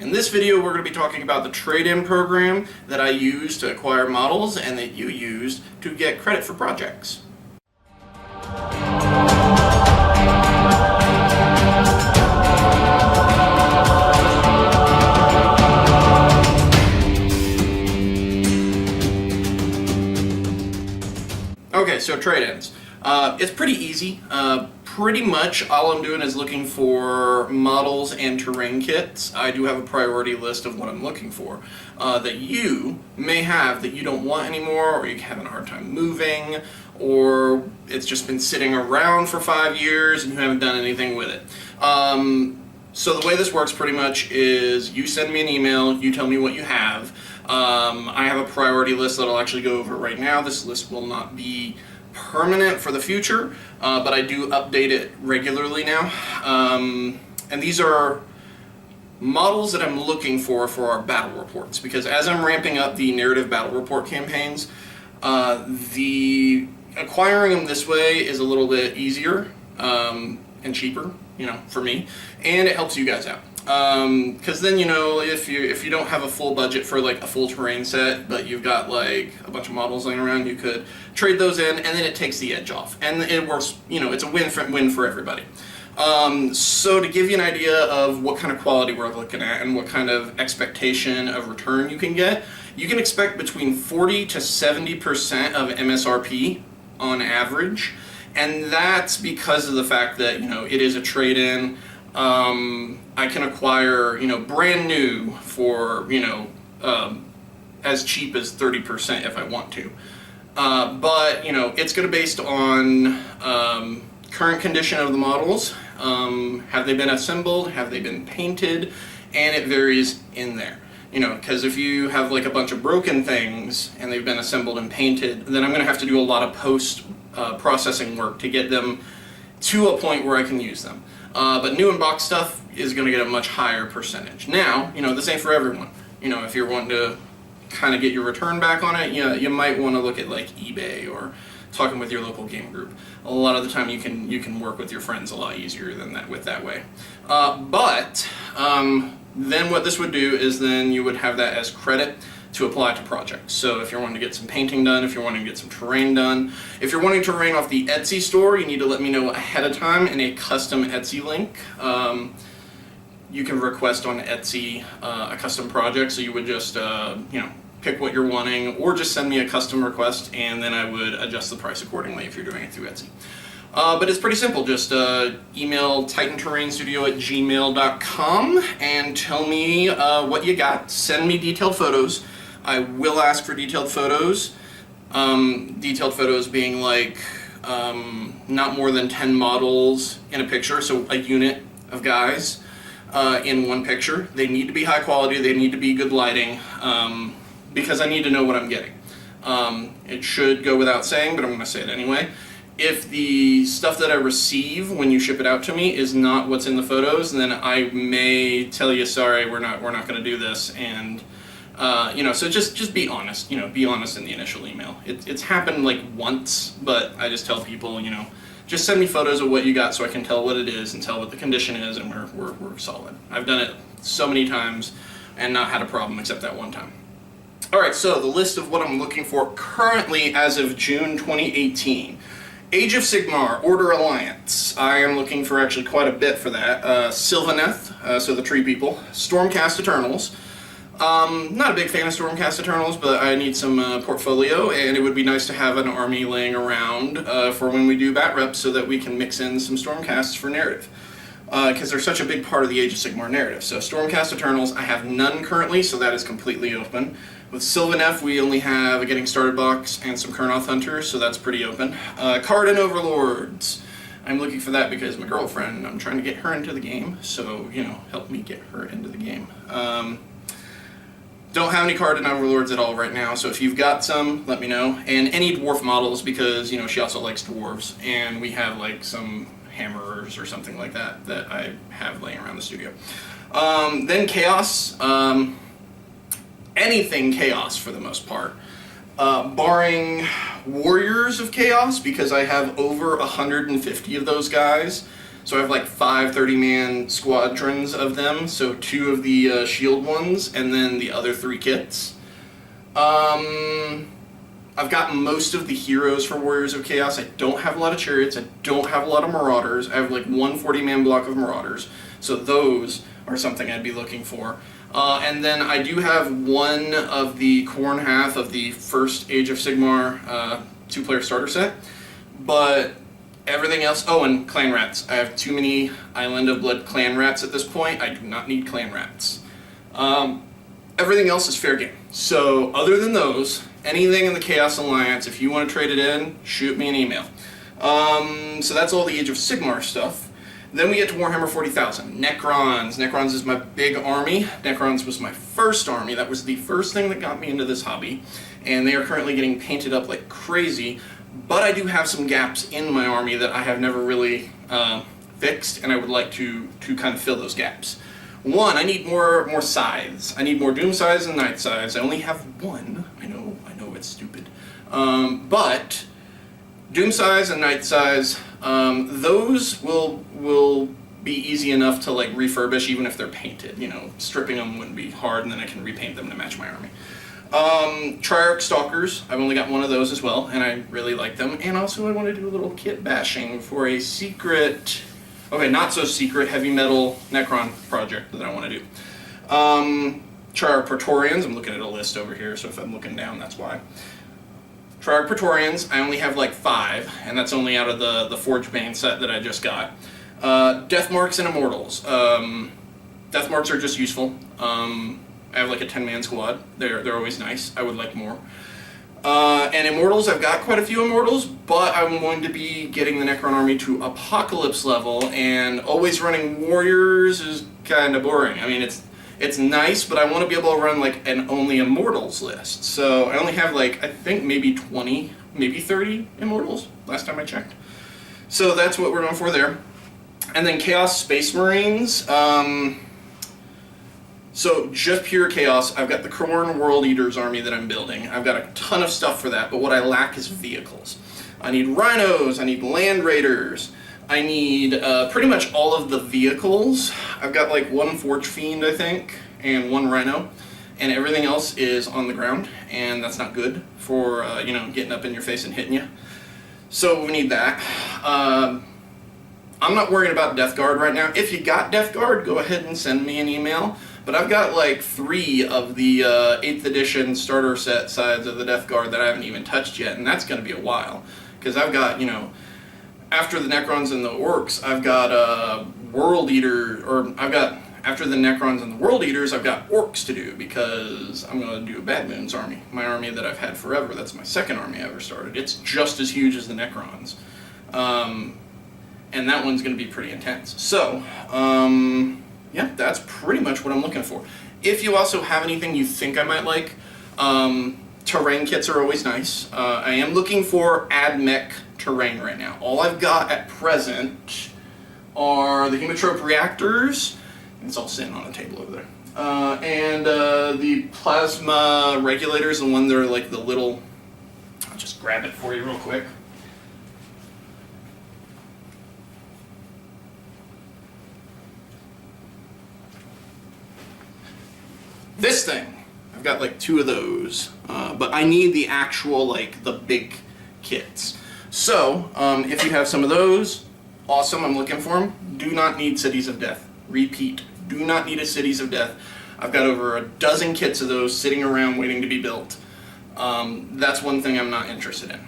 In this video, we're going to be talking about the trade-in program that I use to acquire models and that you use to get credit for projects. Okay, so trade-ins. It's pretty easy. Pretty much all I'm doing is looking for models and terrain kits. I do have a priority list of what I'm looking for that you may have that you don't want anymore, or you're having a hard time moving, or it's just been sitting around for 5 years and you haven't done anything with it. So the way this works pretty much is you send me an email, you tell me what you have. I have a priority list that I'll actually go over right now. This list will not be permanent for the future, but I do update it regularly now. And these are models that I'm looking for our battle reports, because as I'm ramping up the narrative battle report campaigns, the acquiring them this way is a little bit easier and cheaper, for me, and it helps you guys out. Because then, if you don't have a full budget for like a full terrain set, but you've got like a bunch of models laying around, you could trade those in, and then it takes the edge off, and it works. It's a win for everybody. So to give you an idea of what kind of quality we're looking at and what kind of expectation of return you can expect between 40 to 70% of MSRP on average, and that's because of the fact that it is a trade-in. I can acquire, brand new for, as cheap as 30% if I want to. But, it's going to be based on current condition of the models. Have they been assembled? Have they been painted? And it varies in there. Because if you have like a bunch of broken things and they've been assembled and painted, then I'm going to have to do a lot of post-processing work to get them to a point where I can use them. But new and box stuff is going to get a much higher percentage. Now, this ain't for everyone. If you're wanting to kind of get your return back on it, you might want to look at like eBay or talking with your local game group. A lot of the time you can work with your friends a lot easier than that way. But then what this would do is then you would have that as credit to apply to projects. So if you're wanting to get some painting done, if you're wanting to get some terrain done, if you're wanting terrain off the Etsy store, you need to let me know ahead of time in a custom Etsy link. You can request on Etsy a custom project, so you would just pick what you're wanting, or just send me a custom request, and then I would adjust the price accordingly if you're doing it through Etsy. But it's pretty simple. Just email titanterrainstudio@gmail.com and tell me what you got. Send me detailed photos. I will ask for detailed photos. Detailed photos being like not more than 10 models in a picture, so a unit of guys in one picture. They need to be high quality. They need to be good lighting, because I need to know what I'm getting. It should go without saying, but I'm going to say it anyway. If the stuff that I receive when you ship it out to me is not what's in the photos, then I may tell you, sorry, we're not going to do this, and so just be honest. Be honest in the initial email. It's happened like once, but I just tell people, just send me photos of what you got so I can tell what it is and tell what the condition is, and we're solid. I've done it so many times and not had a problem except that one time. Alright, so the list of what I'm looking for currently as of June 2018. Age of Sigmar, Order Alliance. I am looking for actually quite a bit for that. Sylvaneth, so the tree people. Stormcast Eternals. Not a big fan of Stormcast Eternals, but I need some portfolio, and it would be nice to have an army laying around for when we do bat reps so that we can mix in some Stormcasts for narrative. Because they're such a big part of the Age of Sigmar narrative. So Stormcast Eternals, I have none currently, so that is completely open. With Sylvaneth, we only have a Getting Started box and some Kurnoth Hunters, so that's pretty open. Cardin Overlords. I'm looking for that because my girlfriend, I'm trying to get her into the game, so, help me get her into the game. Don't have any Cardin Overlords at all right now, so if you've got some, let me know. And any dwarf models, because, she also likes dwarves, and we have, like, some hammerers or something like that that I have laying around the studio. Then Chaos. Anything Chaos for the most part. Barring Warriors of Chaos, because I have over 150 of those guys. So I have like 5 30-man squadrons of them, so 2 of the shield ones, and then the other 3 kits. I've got most of the heroes for Warriors of Chaos. I don't have a lot of chariots, I don't have a lot of marauders. I have like 1 40-man block of marauders, so those are something I'd be looking for. And then I do have 1 of the Khorne half of the first Age of Sigmar 2-player starter set, but everything else, oh, and clan rats. I have too many Island of Blood clan rats at this point. I do not need clan rats. Everything else is fair game. So other than those, anything in the Chaos Alliance, if you want to trade it in, shoot me an email. So that's all the Age of Sigmar stuff. Then we get to Warhammer 40,000. Necrons. Necrons is my big army. Necrons was my first army. That was the first thing that got me into this hobby. And they are currently getting painted up like crazy. But I do have some gaps in my army that I have never really fixed, and I would like to kind of fill those gaps. 1, I need more scythes. I need more Doom Scythes and Night Scythes. I only have 1. I know it's stupid. But Doom Scythes and Night Scythes, those will be easy enough to like refurbish even if they're painted. You know, stripping them wouldn't be hard, and then I can repaint them to match my army. Triarch Stalkers, I've only got 1 of those as well, and I really like them. And also I want to do a little kit bashing for a secret, okay, not so secret, heavy metal Necron project that I want to do. Triarch Praetorians, I'm looking at a list over here, so if I'm looking down, that's why. Triarch Praetorians, I only have like 5, and that's only out of the Forge Bane set that I just got. Death Marks and Immortals. Death Marks are just useful. I have like a 10-man squad. They're always nice. I would like more. And Immortals, I've got quite a few Immortals, but I'm going to be getting the Necron army to Apocalypse level, and always running Warriors is kind of boring. I mean, it's nice, but I want to be able to run like an only Immortals list. So I only have like, I think maybe 20, maybe 30 Immortals, last time I checked. So that's what we're going for there. And then Chaos Space Marines. So just pure chaos. I've got the Khorne World Eaters army that I'm building. I've got a ton of stuff for that, but what I lack is vehicles. I need rhinos, I need land raiders, I need pretty much all of the vehicles. I've got like 1 Forge Fiend, I think, and 1 rhino, and everything else is on the ground, and that's not good for you know, getting up in your face and hitting you. So we need that. I'm not worried about Death Guard right now. If you got Death Guard, go ahead and send me an email. But I've got like 3 of the 8th edition starter set sides of the Death Guard that I haven't even touched yet, and that's going to be a while. Because I've got, you know, after the Necrons and the Orcs, I've got World Eater, or I've got, after the Necrons and the World Eaters, I've got Orcs to do, because I'm going to do a Bad Moon's army. My army that I've had forever, that's my 2nd army I ever started. It's just as huge as the Necrons. And that one's going to be pretty intense. So, yeah, that's pretty much what I'm looking for. If you also have anything you think I might like, terrain kits are always nice. I am looking for AdMech terrain right now. All I've got at present are the Humatrope reactors. It's all sitting on a table over there. And the plasma regulators, the one that are like the little... I'll just grab it for you real quick. This thing, I've got like 2 of those, but I need the actual, like, the big kits. So, if you have some of those, awesome, I'm looking for them. Do not need Cities of Death. Repeat, do not need a Cities of Death. I've got over a dozen kits of those sitting around waiting to be built. That's one thing I'm not interested in.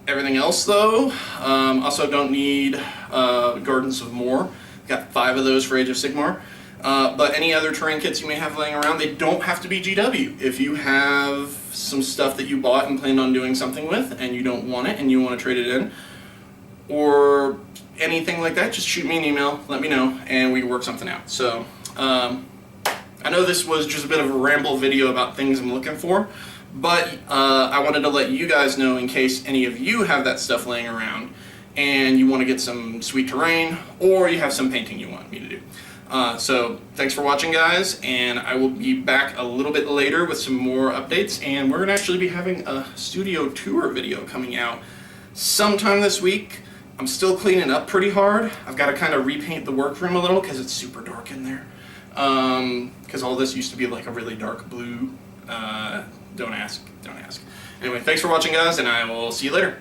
Everything else, though, also don't need Gardens of Moor. Got 5 of those for Age of Sigmar. But any other terrain kits you may have laying around, they don't have to be GW. If you have some stuff that you bought and planned on doing something with, and you don't want it, and you want to trade it in, or anything like that, just shoot me an email, let me know, and we can work something out. So, I know this was just a bit of a ramble video about things I'm looking for, but I wanted to let you guys know in case any of you have that stuff laying around, and you want to get some sweet terrain, or you have some painting you want me to do. So thanks for watching, guys, and I will be back a little bit later with some more updates, and we're going to actually be having a studio tour video coming out sometime this week. I'm still cleaning up pretty hard. I've got to kind of repaint the workroom a little because it's super dark in there. Because all this used to be like a really dark blue. Don't ask. Anyway, thanks for watching, guys, and I will see you later.